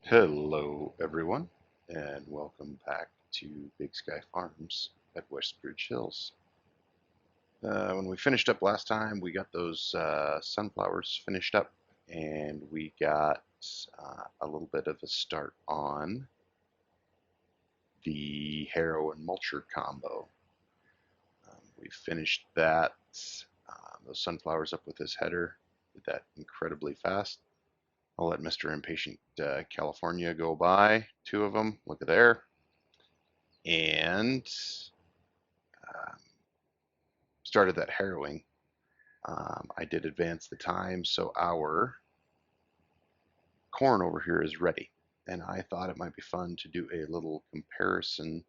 Hello, everyone, and welcome back to Big Sky Farms at Westbridge Hills. When we finished up last time, we got those sunflowers finished up, and we got a little bit of a start on the harrow and mulcher combo. We finished that, those sunflowers up with this header, did that incredibly fast. I'll let Mr. Impatient California go by, two of them, look at there. And um, started that harrowing. I did advance the time, so our corn over here is ready. And I thought it might be fun to do a little comparison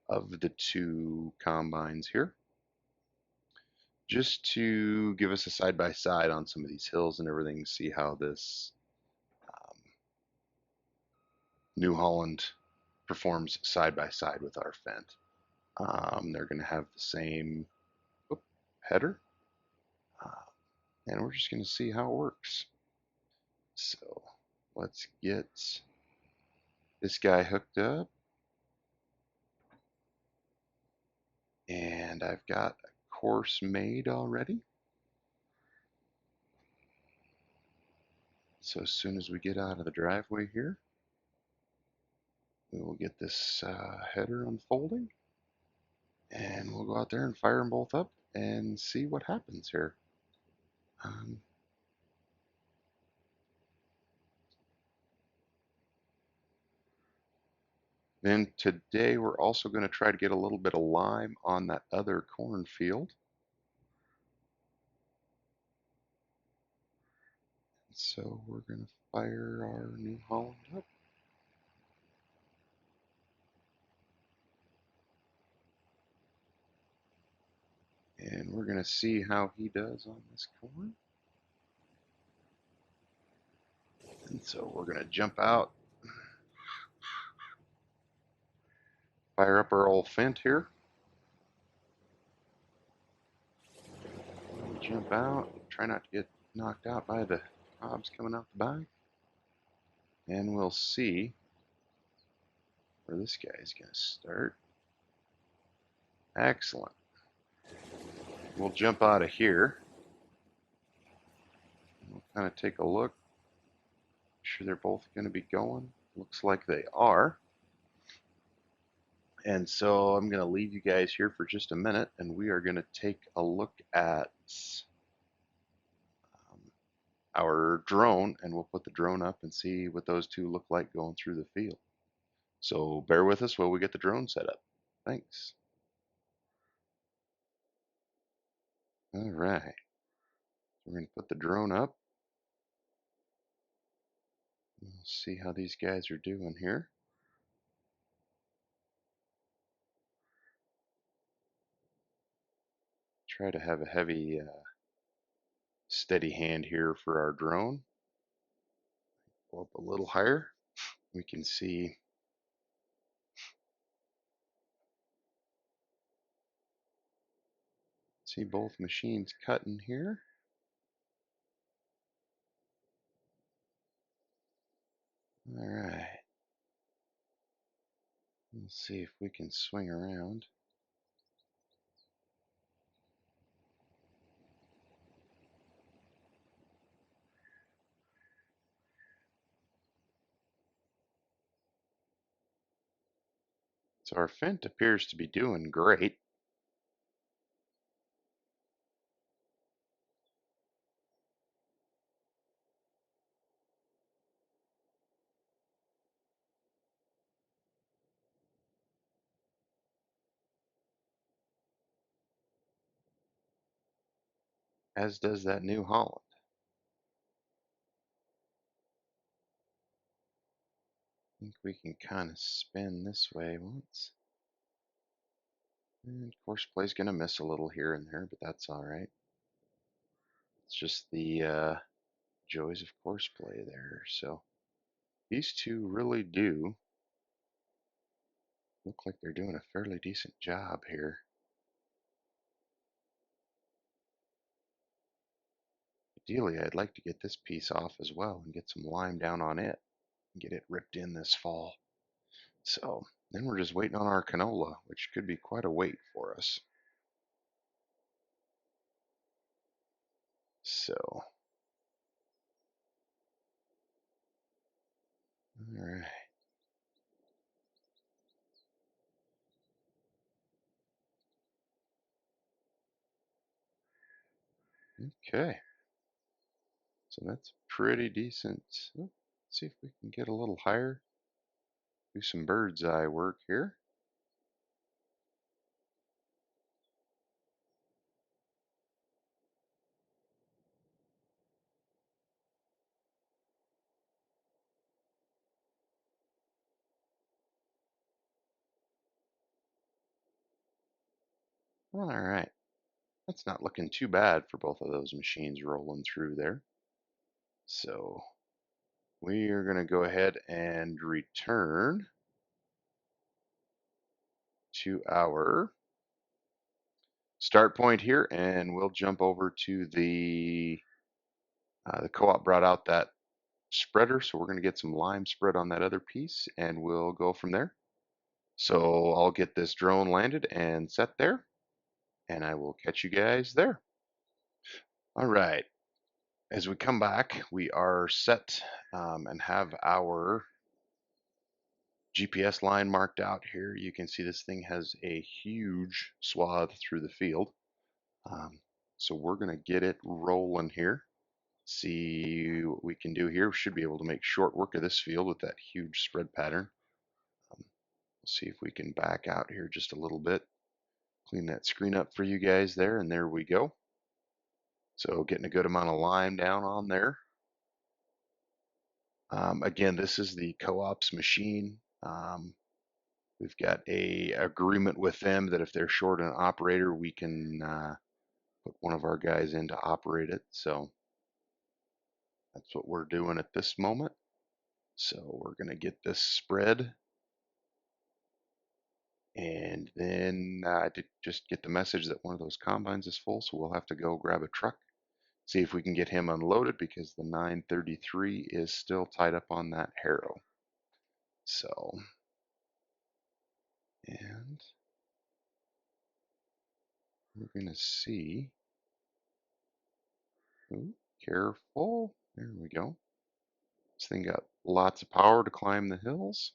of the two combines here, just to give us a side by side on some of these hills and everything, see how this um, New Holland performs side by side with our Fendt. They're going to have the same header, uh, and we're just going to see how it works. So let's get this guy hooked up. And I've got a course made already. So as soon as we get out of the driveway here, we will get this header unfolding. And we'll go out there and fire them both up and see what happens here. Um, then today we're also going to try to get a little bit of lime on that other cornfield. So we're going to fire our New Holland up. And we're going to see how he does on this corn. And so we're going to jump out, fire up our old Fendt here. Jump out, try not to get knocked out by the cobs coming out the back. And we'll see where this guy is going to start. Excellent. We'll jump out of here. We'll kind of take a look. Make sure they're both going to be going. Looks like they are. And so I'm going to leave you guys here for just a minute, and we are going to take a look at our drone, and we'll put the drone up and see what those two look like going through the field. So bear with us while we get the drone set up. Thanks. All right. We're going to put the drone up. We'll see how these guys are doing here. Try to have a heavy, steady hand here for our drone. Go up a little higher. We can see both machines cutting here. All right. Let's see if we can swing around. So our Fendt appears to be doing great. As does that New Holland. I think we can kind of spin this way once. And course play's going to miss a little here and there, but that's all right. It's just the joys of course play there. So these two really do look like they're doing a fairly decent job here. Ideally, I'd like to get this piece off as well and get some lime down on it. get it ripped in this fall. So then we're just waiting on our canola, which could be quite a wait for us. So, all right. Okay. So that's pretty decent. Let's see if we can get a little higher. Do some bird's eye work here. All right. That's not looking too bad for both of those machines rolling through there. So we are going to go ahead and return to our start point here, and we'll jump over to the co-op brought out that spreader, so we're going to get some lime spread on that other piece, and we'll go from there. So I'll get this drone landed and set there, and I will catch you guys there. All right. As we come back, we are set and have our GPS line marked out here. You can see this thing has a huge swath through the field. Um, so we're going to get it rolling here. See what we can do here. We should be able to make short work of this field with that huge spread pattern. We'll see if we can back out here just a little bit. Clean that screen up for you guys there, and there we go. So getting a good amount of lime down on there. Again, this is the co-op's machine. We've got a agreement with them that if they're short an operator, we can put one of our guys in to operate it. So that's what we're doing at this moment. So we're going to get this spread. And then I did just get the message that one of those combines is full, so we'll have to go grab a truck, see if we can get him unloaded because the 933 is still tied up on that harrow. So, and we're going to see. Ooh, careful. There we go. This thing got lots of power to climb the hills.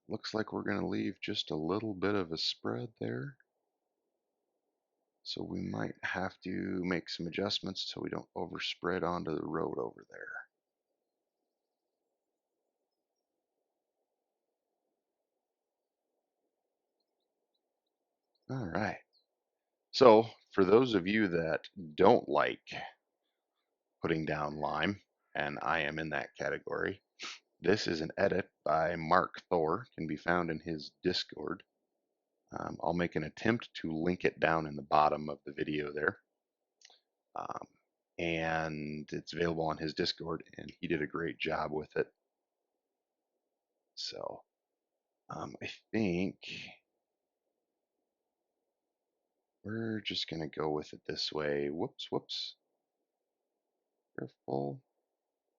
Looks like we're going to leave just a little bit of a spread there. So we might have to make some adjustments so we don't overspread onto the road over there. All right. So for those of you that don't like putting down lime, and I am in that category, this is an edit by Mark Thor, can be found in his Discord. I'll make an attempt to link it down in the bottom of the video there. Um, and it's available on his Discord, and he did a great job with it. So I think we're just going to go with it this way. Whoops, whoops. Careful.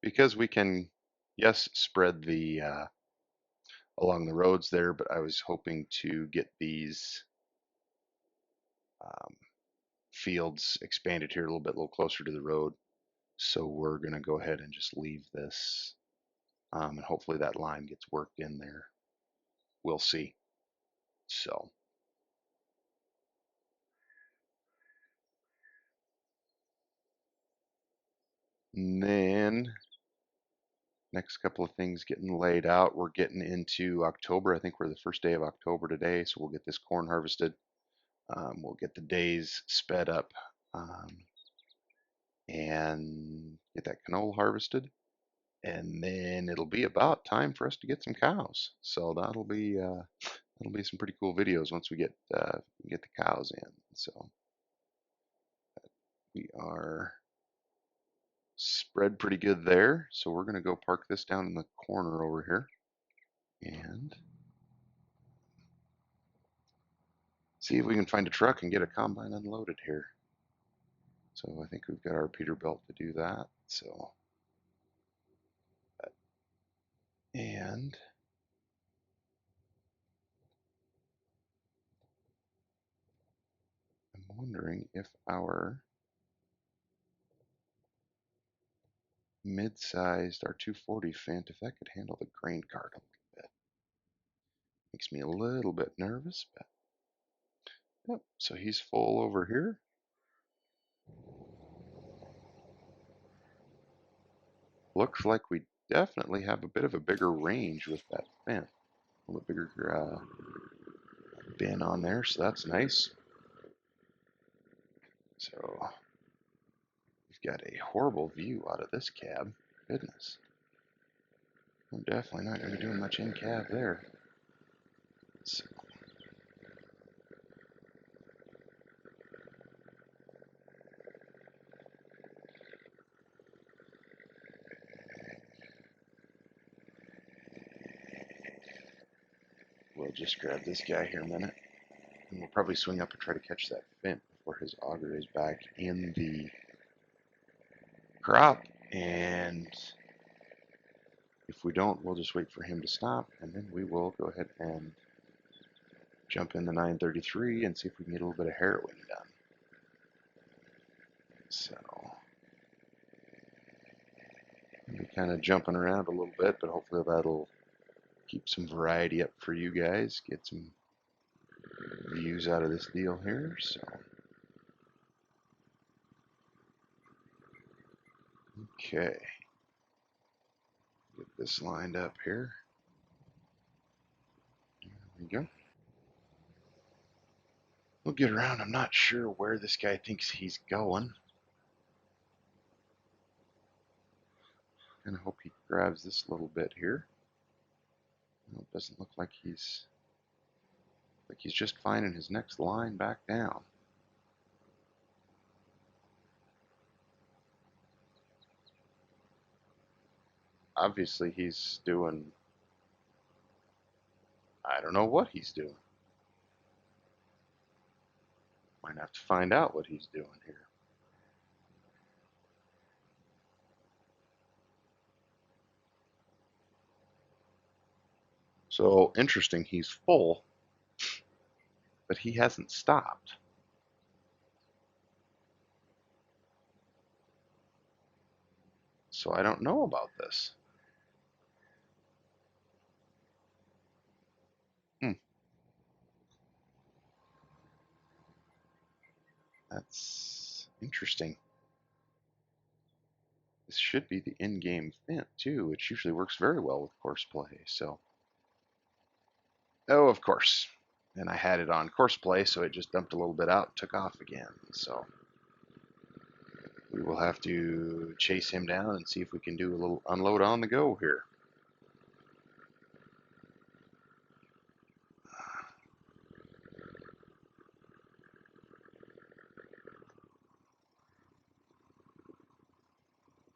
Because we can, yes, spread the along the roads there, but I was hoping to get these um, fields expanded here a little closer to the road. So we're going to go ahead and just leave this, and hopefully that line gets worked in there. We'll see. So. And then next couple of things getting laid out. We're getting into October. I think we're the first day of October today, so we'll get this corn harvested. We'll get the days sped up and get that canola harvested. And then it'll be about time for us to get some cows. So that'll be some pretty cool videos once we get the cows in. So we are spread pretty good there. So we're gonna go park this down in the corner over here and see if we can find a truck and get a combine unloaded here. So I think we've got our Peterbilt to do that. So And I'm wondering if our mid-sized, our 240 Fint, if that could handle the grain cart a little bit. Makes me a little bit nervous, but yep, so he's full over here. Looks like we definitely have a bit of a bigger range with that Fint. A little bit bigger bin on there, so that's nice. So we've got a horrible view out of this cab. Goodness. I'm definitely not going to be doing much in cab there. So, we'll just grab this guy here a minute. And we'll probably swing up and try to catch that Fint before his auger is back in the crop. And if we don't, we'll just wait for him to stop. And then we will go ahead and jump in the 933 and see if we can get a little bit of harrowing done. So we're kind of jumping around a little bit, but hopefully that'll keep some variety up for you guys. Get some views out of this deal here. So okay, get this lined up here. There we go. We'll get around. I'm not sure where this guy thinks he's going. And I hope he grabs this little bit here. No, it doesn't look like he's just finding his next line back down. Obviously he's doing, I don't know what he's doing. Might have to find out what he's doing here. So interesting, he's full, but he hasn't stopped. So I don't know about this. Hmm. That's interesting. This should be the in-game Fint too, which usually works very well with course play. So, oh, of course. And I had it on course play, so it just dumped a little bit out and took off again. So we will have to chase him down and see if we can do a little unload on the go here.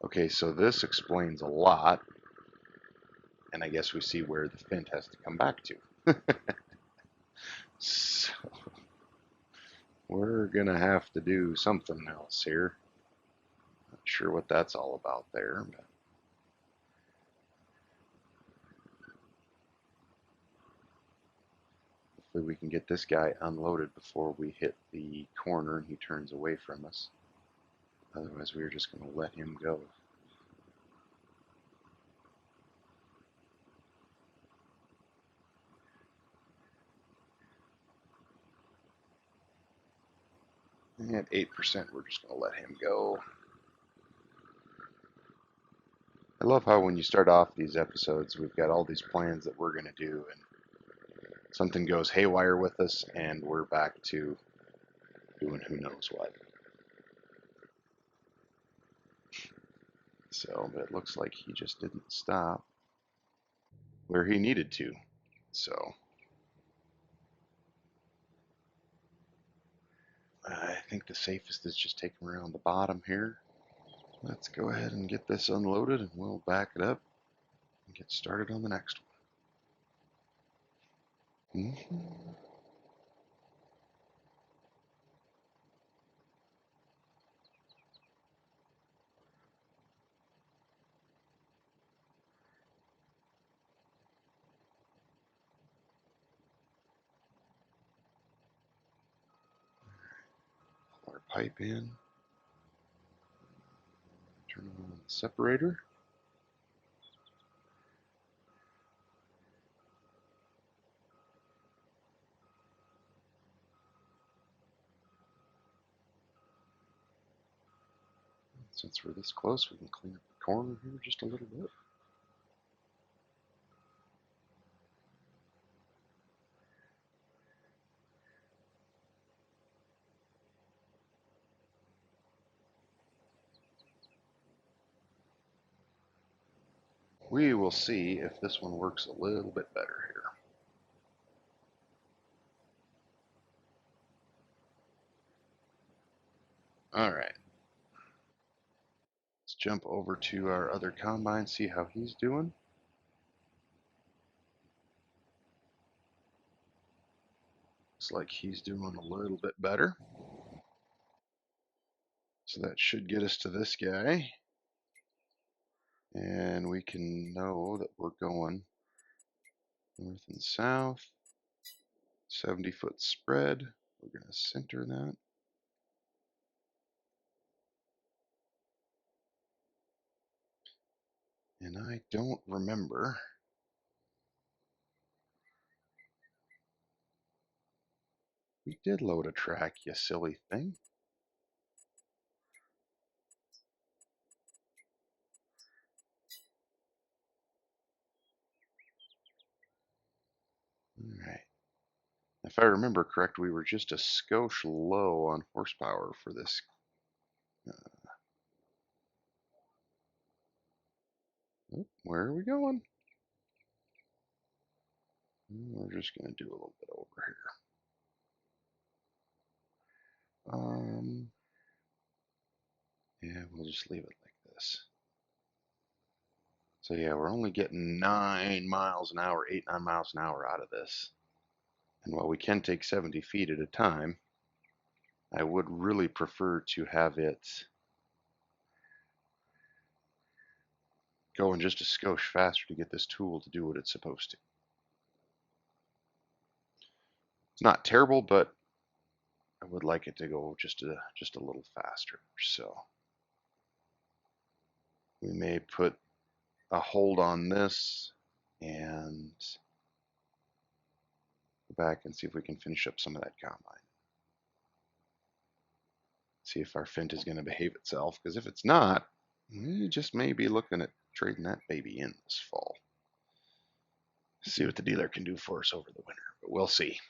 Okay, so this explains a lot, and I guess we see where the Fint has to come back to. So we're gonna have to do something else here. Not sure what that's all about there, but hopefully we can get this guy unloaded before we hit the corner and he turns away from us. Otherwise, we're just going to let him go. And at 8%, we're just going to let him go. I love how when you start off these episodes, we've got all these plans that we're going to do, and something goes haywire with us, and we're back to doing who knows what. So, but it looks like he just didn't stop where he needed to. So, I think the safest is just take him around the bottom here. Let's go ahead and get this unloaded, and we'll back it up and get started on the next one. pipe in. Turn on the separator. Since we're this close, we can clean up the corner here just a little bit. We will see if this one works a little bit better here. All right. Let's jump over to our other combine, see how he's doing. Looks like he's doing a little bit better. So that should get us to this guy. And we can know that we're going north and south. 70-foot spread. We're going to center that. And I don't remember. We did load a track, you silly thing. All right. If I remember correct, we were just a skosh low on horsepower for this. Where are we going? We're just going to do a little bit over here. Yeah, we'll just leave it like this. So yeah, we're only getting 9 miles an hour, 8, 9 miles an hour out of this. And while we can take 70 feet at a time, I would really prefer to have it going just a skosh faster to get this tool to do what it's supposed to. It's not terrible, but I would like it to go just a little faster. So we may put a hold on this and go back and see if we can finish up some of that combine. See if our Fint is going to behave itself, because if it's not, we just may be looking at trading that baby in this fall. See what the dealer can do for us over the winter, but we'll see.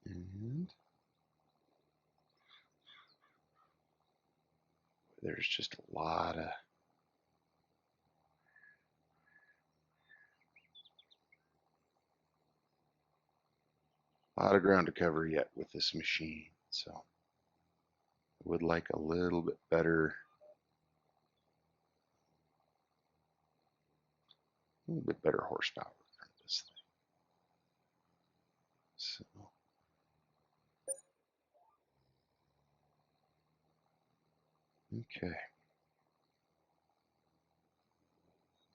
And there's just a lot of ground to cover yet with this machine. So I would like a little bit better horsepower from this thing. So okay.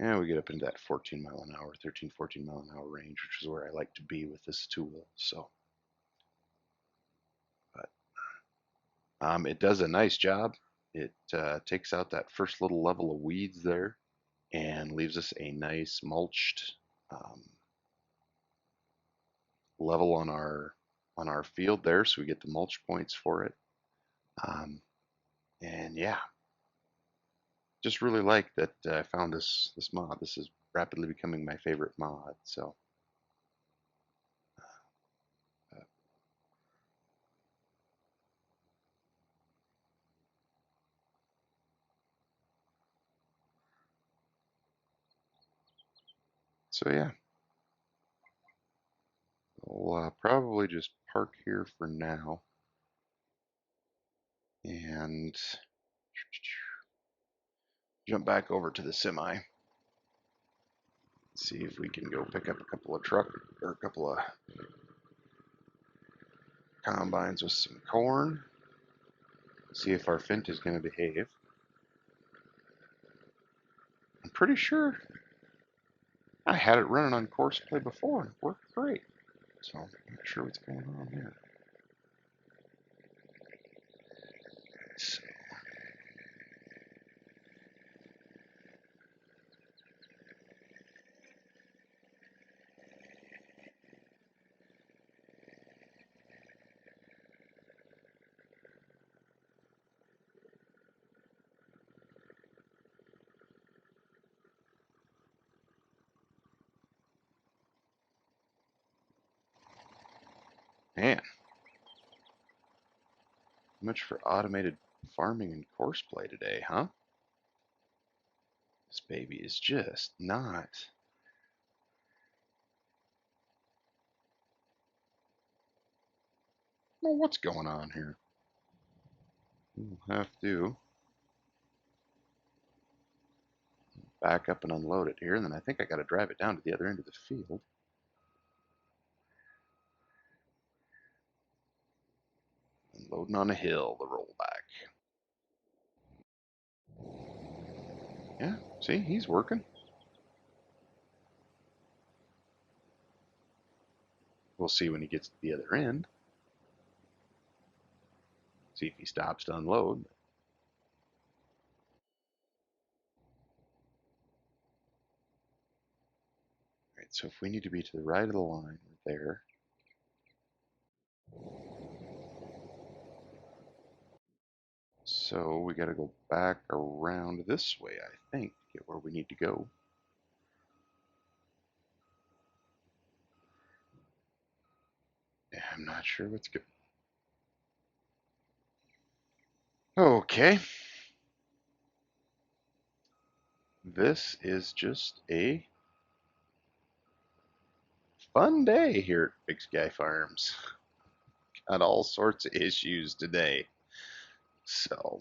And we get up into that 14 mile an hour, 13, 14 mile an hour range, which is where I like to be with this tool. So, but it does a nice job. It takes out that first little level of weeds there and leaves us a nice mulched level on our field there, so we get the mulch points for it. And yeah, just really like that I found this mod. This is rapidly becoming my favorite mod. So yeah, we'll probably just park here for now and jump back over to the semi. See if we can go pick up a couple of a couple of combines with some corn. See if our Fint is going to behave. I'm pretty sure I had it running on course play before and it worked great. So I'm not sure what's going on here. So, man, much for automated farming and courseplay today, huh? This baby is just not. Well, what's going on here? We'll have to back up and unload it here, and then I think I got to drive it down to the other end of the field. Unloading on a hill, the rollback. Yeah, see, he's working. We'll see when he gets to the other end. See if he stops to unload. Right, so if we need to be to the right of the line, we're there. So we got to go back around this way, I think, to get where we need to go. Yeah, I'm not sure what's good. Okay. This is just a fun day here at Big Sky Farms. Got all sorts of issues today. So,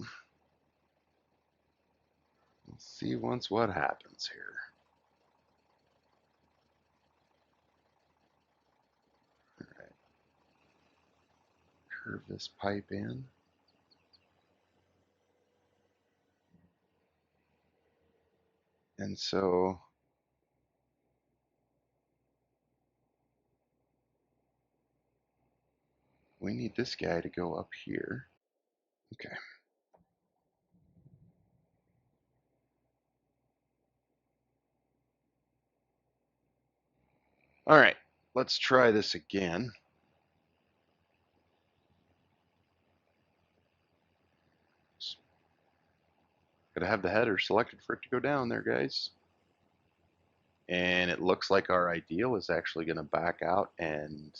let's see once what happens here. All right, curve this pipe in. And so we need this guy to go up here. Okay. All right, let's try this again. Gotta have the header selected for it to go down there, guys. And it looks like our ideal is actually gonna back out and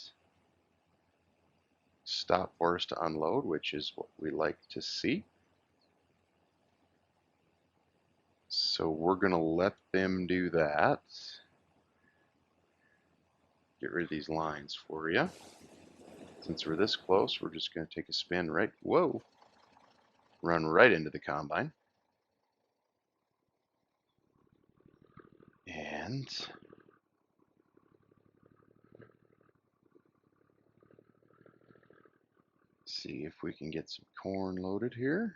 stop for us to unload, which is what we like to see. So we're gonna let them do that. Get rid of these lines for you. Since we're this close, we're just gonna take a spin right, whoa, run right into the combine. And see if we can get some corn loaded here.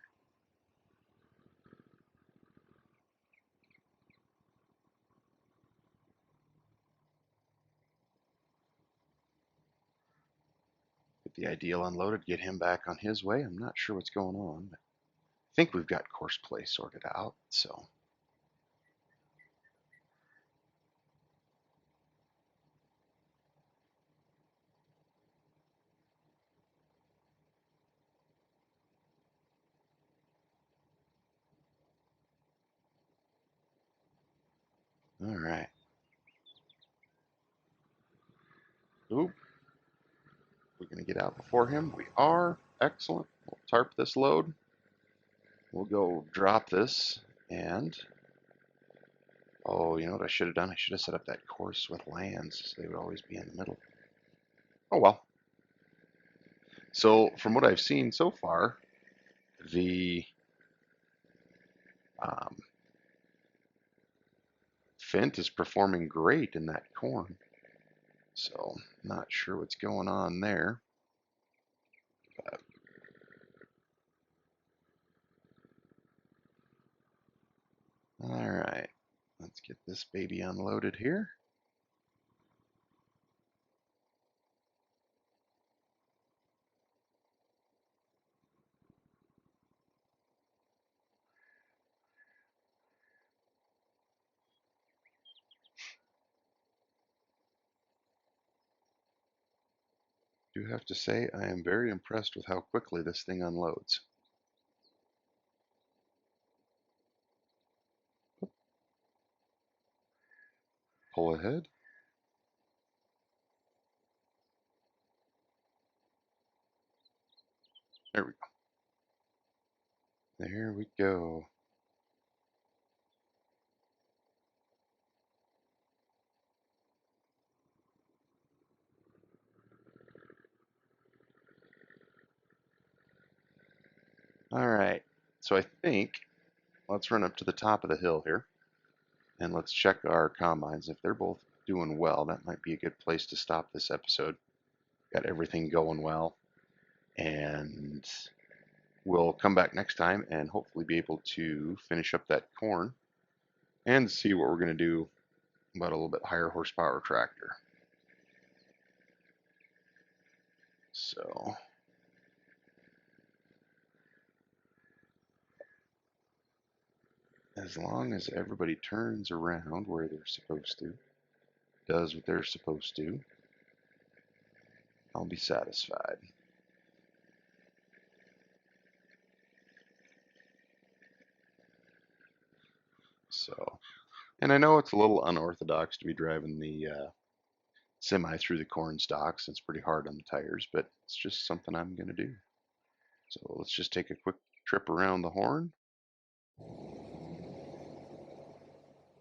Get the ideal unloaded, get him back on his way. I'm not sure what's going on, but I think we've got course play sorted out. So, all right. Oop, we're going to get out before him. We are. Excellent. We'll tarp this load. We'll go drop this and, oh, you know what I should have done? I should have set up that course with lands so they would always be in the middle. Oh well. So from what I've seen so far, the um, Fent is performing great in that corn. So not sure what's going on there. But all right, let's get this baby unloaded here. do have to say I am very impressed with how quickly this thing unloads. Pull ahead. There we go. There we go. All right. So I think let's run up to the top of the hill here and let's check our combines. If they're both doing well, that might be a good place to stop this episode. Got everything going well. And we'll come back next time and hopefully be able to finish up that corn and see what we're going to do about a little bit higher horsepower tractor. So as long as everybody turns around where they're supposed to, does what they're supposed to, I'll be satisfied. So, and I know it's a little unorthodox to be driving the semi through the corn stalks. It's pretty hard on the tires, but it's just something I'm going to do. So let's just take a quick trip around the horn.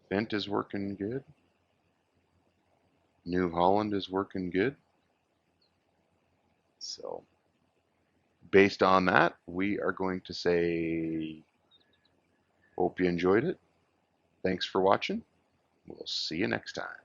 Vent is working good. New Holland is working good. So based on that, we are going to say, hope you enjoyed it. Thanks for watching. We'll see you next time.